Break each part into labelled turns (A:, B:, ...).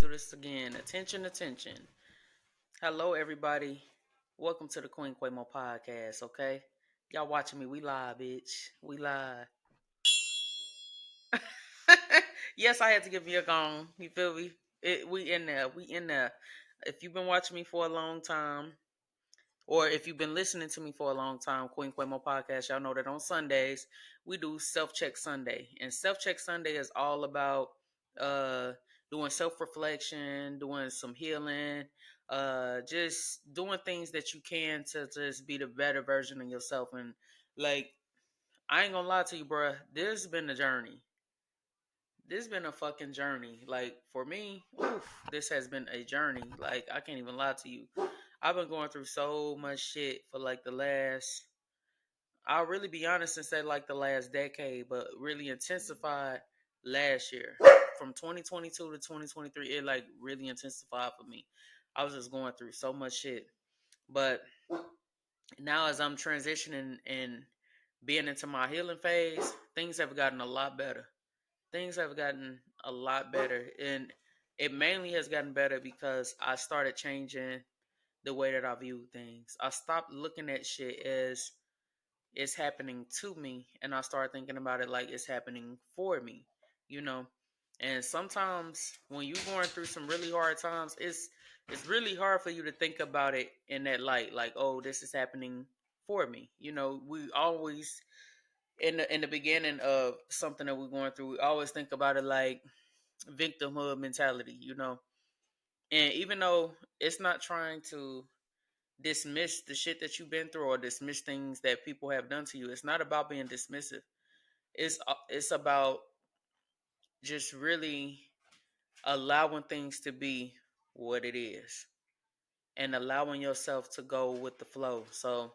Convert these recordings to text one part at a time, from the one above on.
A: do this again. Attention, attention. Hello, everybody. Welcome to the Queen Quamo podcast, okay? Y'all watching me. We live, bitch. We live. Yes, I had to give you a gong. You feel me? We in there. We in there. If you've been watching me for a long time, or if you've been listening to me for a long time, Queen Quamo podcast, y'all know that on Sundays we do Self Check Sunday, and Self Check Sunday is all about uh doing self reflection, doing some healing, just doing things that you can to just be the better version of yourself. And like, I ain't gonna lie to you, bruh. This has been a journey. This has been a fucking journey. Like for me, oof, this has been a journey. Like I can't even lie to you. I've been going through so much shit for like the last, I'll really be honest and say like the last decade, but really intensified last year. From 2022 to 2023, it like really intensified for me. I was just going through so much shit. But now as I'm transitioning and being into my healing phase, things have gotten a lot better. Things have gotten a lot better. And it mainly has gotten better because I started changing the way that I view things. I stopped looking at shit as it's happening to me, and I started thinking about it like it's happening for me, you know. And sometimes when you're going through some really hard times, it's really hard for you to think about it in that light, like, oh, this is happening for me. You know, we always in the beginning of something that we're going through, we always think about it like victimhood mentality, you know. And even though it's not trying to dismiss the shit that you've been through or dismiss things that people have done to you. It's not about being dismissive. It's about just really allowing things to be what it is and allowing yourself to go with the flow. So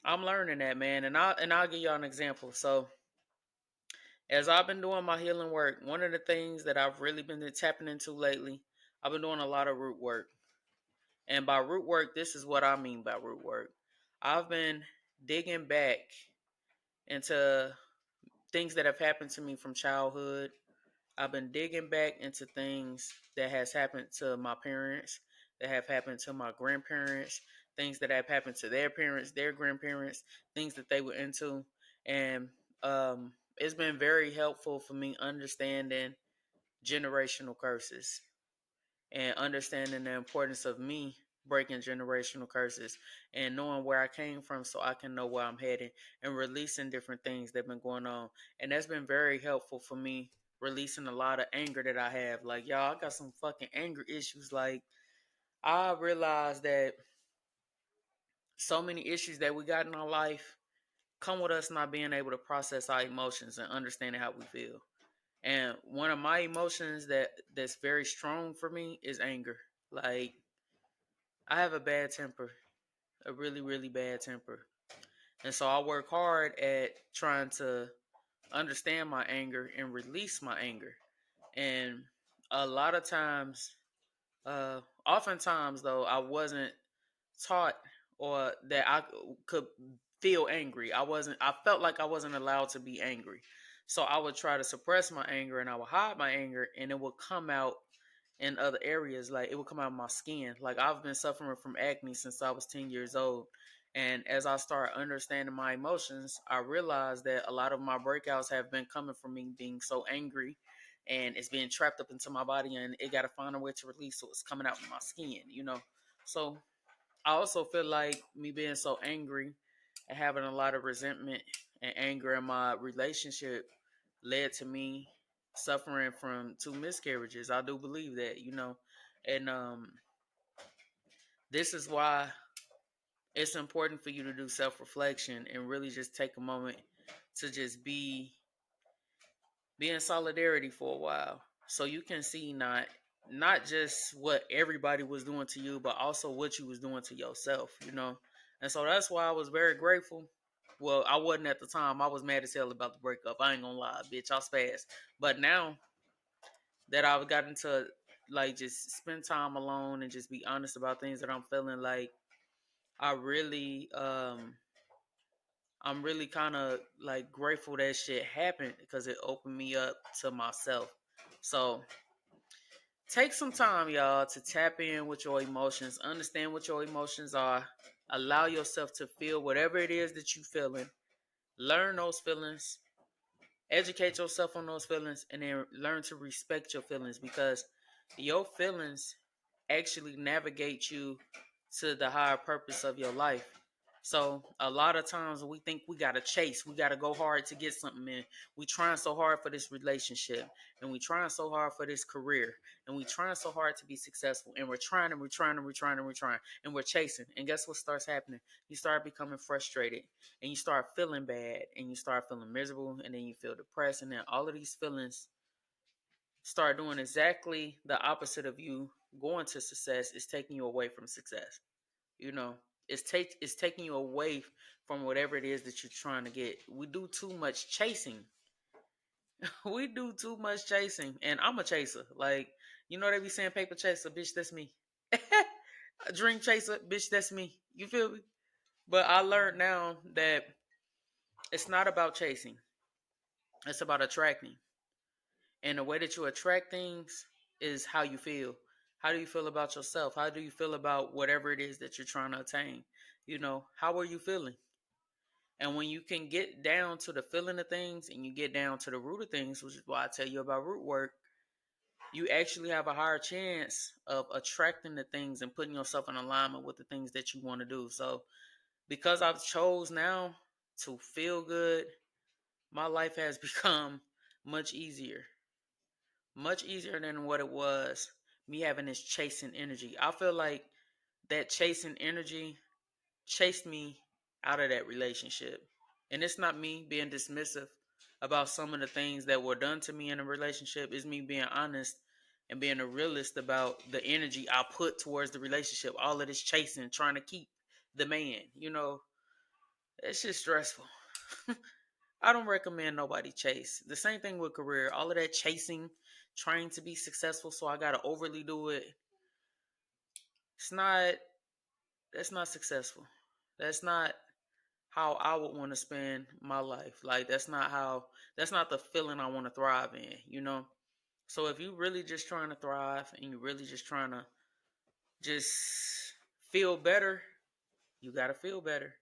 A: I'm learning that, man, and I'll give y'all an example. So as I've been doing my healing work, one of the things that I've really been tapping into lately, I've been doing a lot of root work. And by root work, this is what I mean by root work. I've been digging back into things that have happened to me from childhood. I've been digging back into things that has happened to my parents, that have happened to my grandparents, things that have happened to their parents, their grandparents, things that they were into. And it's been very helpful for me understanding generational curses and understanding the importance of me breaking generational curses and knowing where I came from so I can know where I'm heading and releasing different things that have been going on. And that's been very helpful for me releasing a lot of anger that I have. Like, y'all, I got some fucking anger issues. Like, I realized that so many issues that we got in our life come with us not being able to process our emotions and understanding how we feel. And one of my emotions that's very strong for me is anger. Like, I have a bad temper, a really, really bad temper. And so I work hard at trying to understand my anger and release my anger. And a lot of times, oftentimes though, I wasn't taught or that I could feel angry. I felt like I wasn't allowed to be angry. So I would try to suppress my anger and I would hide my anger and it would come out in other areas. Like it would come out of my skin. Like I've been suffering from acne since I was 10 years old. And as I start understanding my emotions, I realized that a lot of my breakouts have been coming from me being so angry and it's being trapped up into my body and it got to find a way to release. So it's coming out in my skin, you know? So I also feel like me being so angry and having a lot of resentment and anger in my relationship led to me suffering from two miscarriages. I do believe that, you know. And this is why it's important for you to do self-reflection and really just take a moment to just be in solidarity for a while so you can see not just what everybody was doing to you but also what you was doing to yourself, you know. And so that's why I was very grateful. Well, I wasn't at the time. I was mad as hell about the breakup. I ain't gonna lie, bitch, I was fast. But now that I've gotten to like just spend time alone and just be honest about things that I'm feeling, like I really I'm really kind of like grateful that shit happened because it opened me up to myself. So Take some time, y'all, to tap in with your emotions. Understand what your emotions are. Allow yourself to feel whatever it is that you're feeling. Learn those feelings. Educate yourself on those feelings, and then learn to respect your feelings, because your feelings actually navigate you to the higher purpose of your life. So a lot of times we think we gotta chase, we gotta go hard to get something in. We trying so hard for this relationship, and we trying so hard for this career, and we trying so hard to be successful, and we're trying and we're trying and we're trying and we're trying, and we're chasing. And guess what starts happening? You start becoming frustrated, and you start feeling bad, and you start feeling miserable, and then you feel depressed, and then all of these feelings start doing exactly the opposite of you going to success. Is taking you away from success. You know, it's taking you away from whatever it is that you're trying to get. We do too much chasing. We do too much chasing, and I'm a chaser. Like, you know, they be saying paper chaser, bitch, that's me. A dream chaser, bitch, that's me. You feel me? But I learned now that it's not about chasing. It's about attracting. And the way that you attract things is how you feel. How do you feel about yourself? How do you feel about whatever it is that you're trying to attain? You know, how are you feeling? And when you can get down to the feeling of things, and you get down to the root of things, which is why I tell you about root work, you actually have a higher chance of attracting the things and putting yourself in alignment with the things that you want to do. So because I've chose now to feel good, my life has become much easier. Much easier than what it was me having this chasing energy. I feel like that chasing energy chased me out of that relationship. And it's not me being dismissive about some of the things that were done to me in a relationship. It's me being honest and being a realist about the energy I put towards the relationship. All of this chasing, trying to keep the man, you know, it's just stressful. I don't recommend nobody chase. The same thing with career. All of that chasing, trying to be successful, so I gotta overly do it. It's not. That's not successful. That's not how I would want to spend my life. Like, that's not how. That's not the feeling I want to thrive in. You know. So if you really just trying to thrive, and you really just trying to just feel better, you gotta feel better.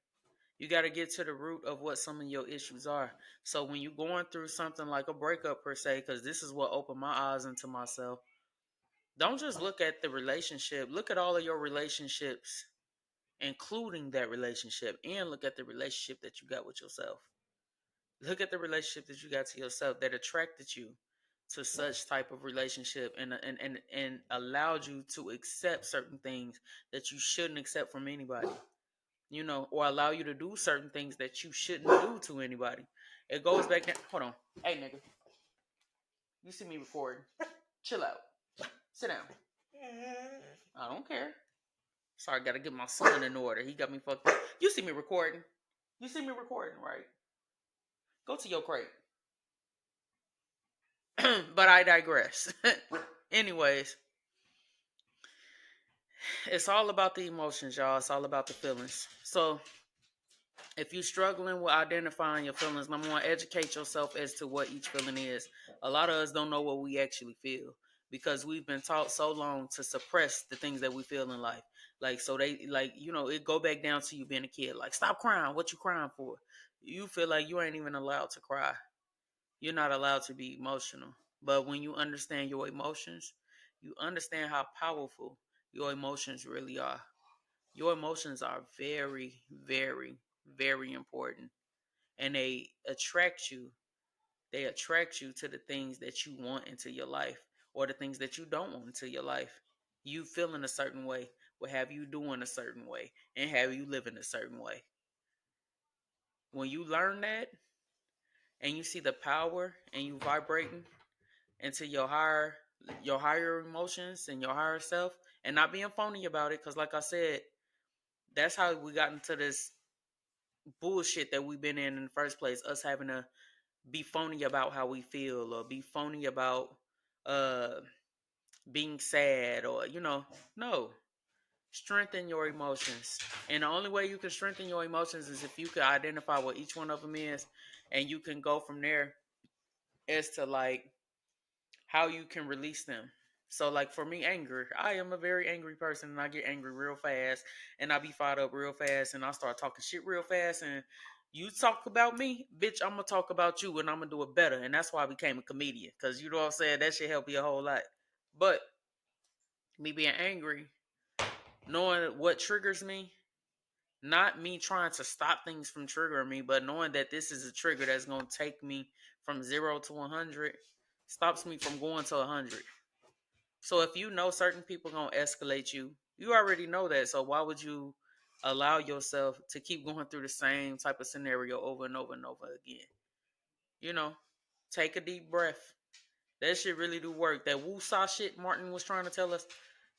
A: You got to get to the root of what some of your issues are. So when you're going through something like a breakup per se, because this is what opened my eyes into myself, don't just look at the relationship. Look at all of your relationships, including that relationship, and look at the relationship that you got with yourself. Look at the relationship that you got to yourself that attracted you to such type of relationship, and allowed you to accept certain things that you shouldn't accept from anybody, you know, or allow you to do certain things that you shouldn't do to anybody. It goes back down. Hold on. Hey, nigga. You see me recording. Chill out. Sit down. I don't care. Sorry, gotta get my son in order. He got me fucked up. You see me recording. You see me recording, right? Go to your crate. But I digress. Anyways, it's all about the emotions, y'all. It's all about the feelings. So if you're struggling with identifying your feelings, number one, educate yourself as to what each feeling is. A lot of us don't know what we actually feel because we've been taught so long to suppress the things that we feel in life. Like, so they, like, you know, it go back down to you being a kid. Like, stop crying. What you crying for? You feel like you ain't even allowed to cry. You're not allowed to be emotional. But when you understand your emotions, you understand how powerful your emotions really are. Your emotions are very, very, very important. And they attract you. They attract you to the things that you want into your life, or the things that you don't want into your life. You feeling a certain way will have you doing a certain way and have you living a certain way. When you learn that, and you see the power, and you vibrating into your higher emotions and your higher self, and not being phony about it, because like I said, that's how we got into this bullshit that we've been in the first place. Us having to be phony about how we feel, or be phony about uh being sad, or, you know, no. Strengthen your emotions. And the only way you can strengthen your emotions is if you can identify what each one of them is, and you can go from there as to like how you can release them. So like for me, anger, I am a very angry person and I get angry real fast and I be fired up real fast and I start talking shit real fast and you talk about me, bitch, I'm gonna talk about you and I'm gonna do it better. And that's why I became a comedian. Cause you know what I'm saying? That shit help you a whole lot. But me being angry, knowing what triggers me, not me trying to stop things from triggering me, but knowing that this is a trigger that's gonna take me from 0 to 100 stops me from going to 100. So if you know certain people gonna escalate you, you already know that. So why would you allow yourself to keep going through the same type of scenario over and over and over again? You know, take a deep breath. That shit really do work. That woo-saw shit Martin was trying to tell us,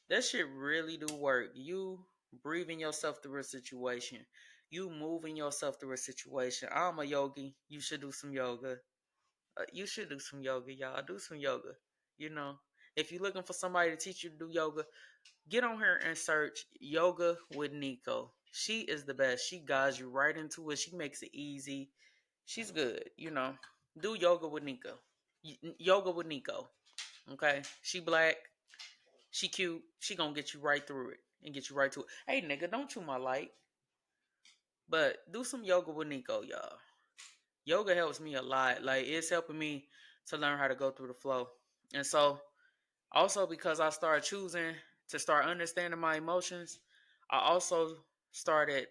A: that shit really do work. You breathing yourself through a situation. You moving yourself through a situation. I'm a yogi. You should do some yoga. You should do some yoga, y'all. Do some yoga. You know, if you're looking for somebody to teach you to do yoga, get on here and search yoga with Nico. She is the best. She guides you right into it. She makes it easy. She's good. You know, do yoga with Nico. Yoga with Nico. Okay, she black. She cute. She gonna get you right through it and get you right to it. Hey, nigga, don't chew my light. But do some yoga with Nico, y'all. Yoga helps me a lot. Like it's helping me to learn how to go through the flow. And so also because I started choosing to start understanding my emotions, I also started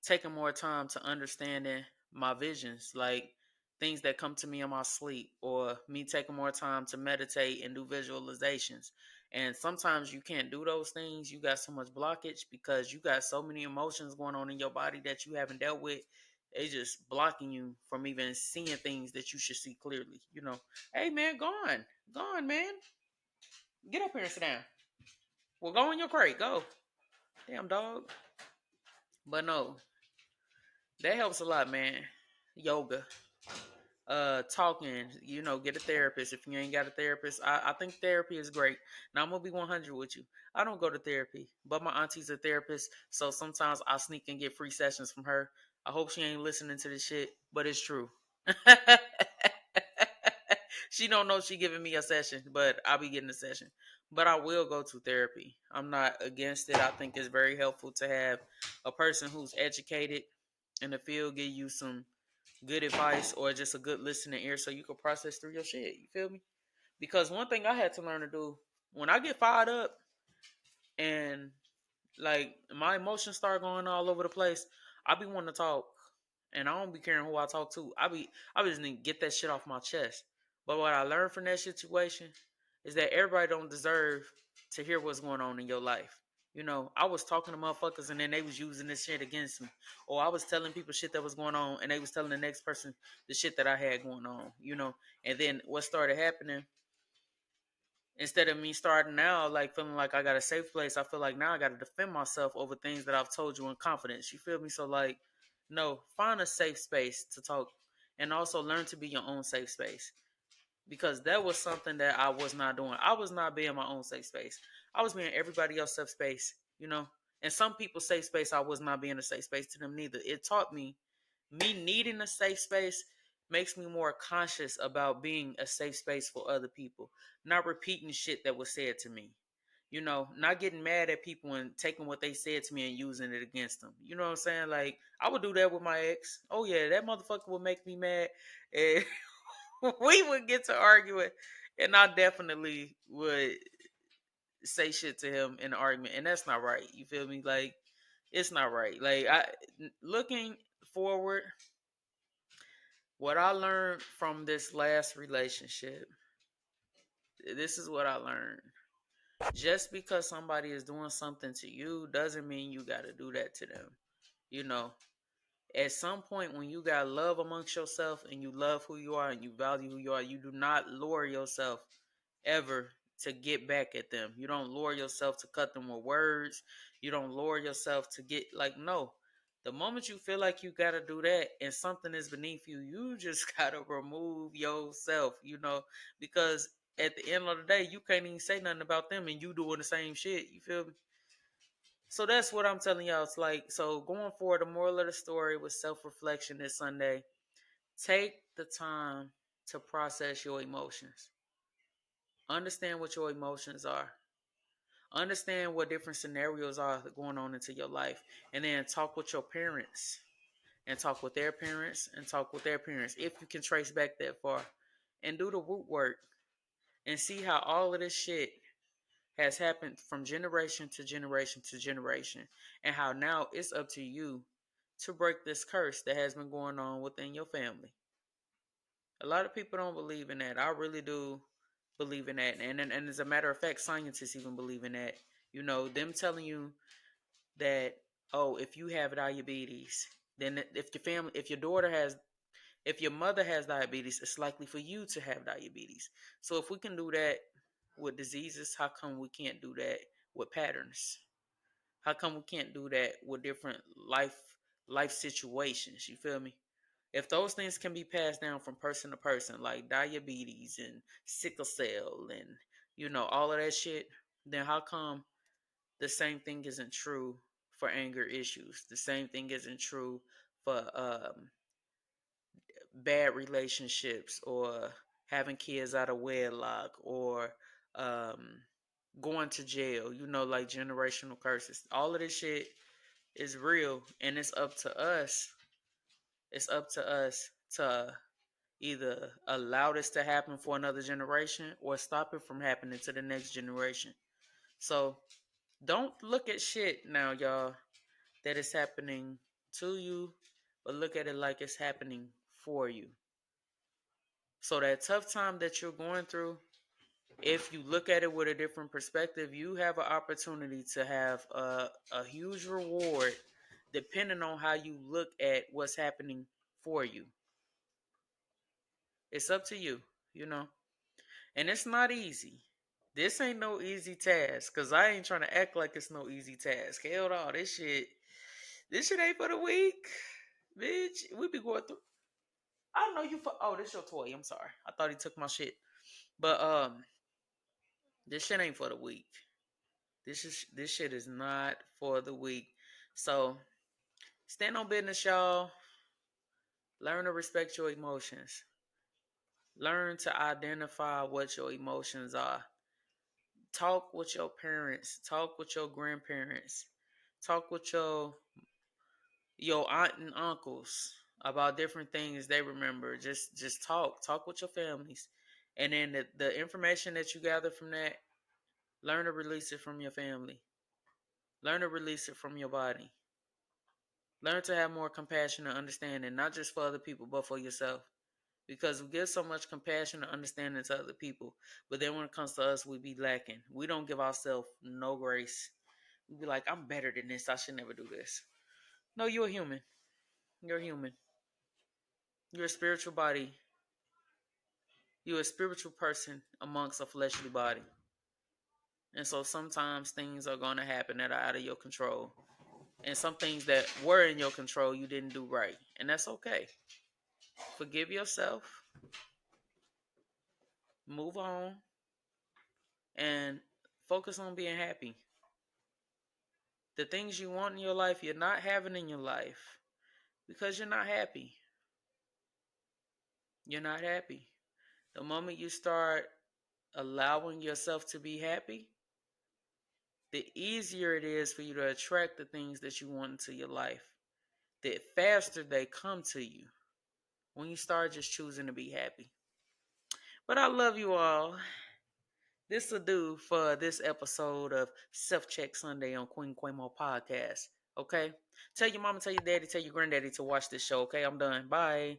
A: taking more time to understanding my visions, like things that come to me in my sleep, or me taking more time to meditate and do visualizations. And sometimes you can't do those things. You got so much blockage because you got so many emotions going on in your body that you haven't dealt with. They just blocking you from even seeing things that you should see clearly. You know, hey man, go on, man, get up here and sit down. Well, go in your crate, go, damn dog. But no, that helps a lot, man. Yoga, talking, get a therapist if you ain't got a therapist. I think therapy is great. Now I'm gonna be 100 with you. I don't go to therapy, but my auntie's a therapist, so sometimes I sneak and get free sessions from her. I hope she ain't listening to this shit, but it's true. She don't know she giving me a session, but I'll be getting a session. But I will go to therapy. I'm not against it. I think it's very helpful to have a person who's educated in the field give you some good advice or just a good listening ear so you can process through your shit. You feel me? Because one thing I had to learn to do when I get fired up and like my emotions start going all over the place, I be wanting to talk, and I don't be caring who I talk to. I just need to get that shit off my chest. But what I learned from that situation is that everybody don't deserve to hear what's going on in your life. I was talking to motherfuckers and then they was using this shit against me. Or I was telling people shit that was going on and they was telling the next person the shit that I had going on. And then what started happening, instead of me starting now like feeling like I got a safe place, I feel like now I got to defend myself over things that I've told you in confidence. You feel me? So like, no, find a safe space to talk, and also learn to be your own safe space, because that was something that I was not doing. I was not being my own safe space. I was being everybody else's safe space. And some people's safe space, I was not being a safe space to them neither. It taught me needing a safe space makes me more conscious about being a safe space for other people, not repeating shit that was said to me. Not getting mad at people and taking what they said to me and using it against them. You know what I'm saying? Like, I would do that with my ex. Oh, yeah, that motherfucker would make me mad. And we would get to arguing. And I definitely would say shit to him in an argument. And that's not right. You feel me? Like, it's not right. Like, looking forward, what I learned from this last relationship, this is what I learned. Just because somebody is doing something to you doesn't mean you got to do that to them. You know, at some point when you got love amongst yourself and you love who you are and you value who you are, you do not lower yourself ever to get back at them. You don't lower yourself to cut them with words. You don't lower yourself to get like, no. The moment you feel like you gotta do that and something is beneath you, you just gotta remove yourself, because at the end of the day, you can't even say nothing about them and you doing the same shit. You feel me? So that's what I'm telling y'all. It's like, so going forward, the moral of the story was self-reflection this Sunday. Take the time to process your emotions. Understand what your emotions are. Understand what different scenarios are going on into your life. And then talk with your parents and talk with their parents and talk with their parents if you can trace back that far. And do the root work and see how all of this shit has happened from generation to generation to generation. And how now it's up to you to break this curse that has been going on within your family. A lot of people don't believe in that. I really do believe in that. And as a matter of fact, scientists even believe in that. You know, them telling you that, oh, if you have diabetes, then if your daughter has, if your mother has diabetes, it's likely for you to have diabetes. So if we can do that with diseases, how come we can't do that with patterns? How come we can't do that with different life situations? You feel me? If those things can be passed down from person to person, like diabetes and sickle cell and all of that shit, then how come the same thing isn't true for anger issues? The same thing isn't true for bad relationships or having kids out of wedlock or um, going to jail. Like generational curses. All of this shit is real, and it's up to us. It's up to us to either allow this to happen for another generation or stop it from happening to the next generation. So don't look at shit now, y'all, that is happening to you, but look at it like it's happening for you. So that tough time that you're going through, if you look at it with a different perspective, you have an opportunity to have a huge reward depending on how you look at what's happening for you. It's up to you, you know. And it's not easy. This ain't no easy task, cause I ain't trying to act like it's no easy task. Hell no, this shit ain't for the weak, bitch. We be going through. I don't know you for. Oh, this your toy. I'm sorry. I thought he took my shit, but this shit ain't for the weak. This shit is not for the weak. So stand on business, y'all. Learn to respect your emotions. Learn to identify what your emotions are. Talk with your parents. Talk with your grandparents. Talk with your aunt and uncles about different things they remember. Just talk with your families, and then the information that you gather from that, learn to release it from your family. Learn to release it from your body. Learn to have more compassion and understanding, not just for other people, but for yourself. Because we give so much compassion and understanding to other people, but then when it comes to us, we be lacking. We don't give ourselves no grace. We be like, I'm better than this. I should never do this. No, you're a human. You're a human. You're a spiritual body. You're a spiritual person amongst a fleshly body. And so sometimes things are going to happen that are out of your control. And some things that were in your control, you didn't do right. And that's okay. Forgive yourself. Move on. And focus on being happy. The things you want in your life, you're not having in your life because you're not happy. You're not happy. The moment you start allowing yourself to be happy, the easier it is for you to attract the things that you want into your life. The faster they come to you when you start just choosing to be happy. But I love you all. This will do for this episode of Self Check Sunday on Queen Quamo Podcast. Okay? Tell your mama, tell your daddy, tell your granddaddy to watch this show. Okay? I'm done. Bye.